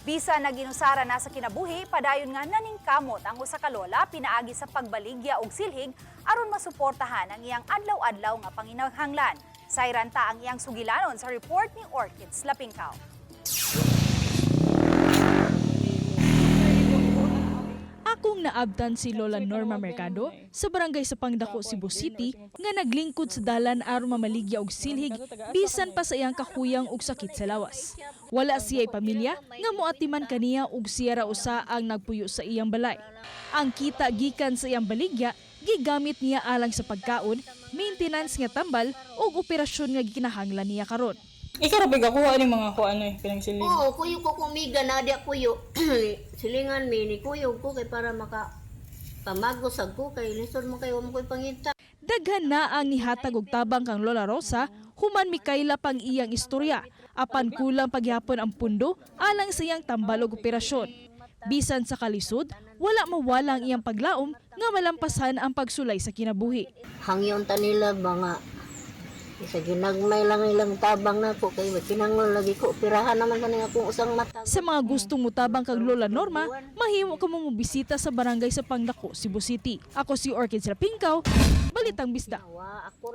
Bisa naginusara na sa kinabuhi, padayon nga naningkamot ang usa ka lola pinaagi sa pagbaligya og silhig aron masuportahan ang iyang adlaw-adlaw nga panginahanglan. Sayranta ang iyang sugilanon sa report ni Orchids Lapingkaw. Akong naabtan si Lola Norma Mercado sa barangay sa Pangdako, Cebu City nga naglingkod sa dalan aron mamaligya og silhig bisan pa sa iyang kakuyang og sakit sa lawas. Wala siya'y pamilya nga moatiman kaniya og siya ra usa ang nagpuyo sa iyang balay. Ang kita gikan sa iyang baligya gigamit niya alang sa pagkaon, maintenance nga tambal ug operasyon nga gikinahanglan niya karon. Ikaw rabig ako ani mga kuan kanang silig. Oo, kuyo ko kumiga na di kuyo. Silingan mi ni kuyo ko kay para maka pamagosag ko kay lisod mo kay mo koy pangita. Daghan na ang nihatag og tabang kang Lola Rosa human mikaila pang iyang istorya apan kulang pagyapon ang pundo alang sa iyang tambal og operasyon. Bisan sa kalisod, wala mawala ang iyang paglaom nga malampasan ang pagsulay sa kinabuhi. Hangyon ta nila mga isa ginagmay lang ilang tabang na ko kay kinangol lagi ko operahan naman kaning akong usang mata. Sa mga gustong mutabang kag Lola Norma, mahimo ka mong bisita sa barangay sa Pangdako, Cebu City. Ako si Orchids Lapingkaw, Balitang Bisda. Ako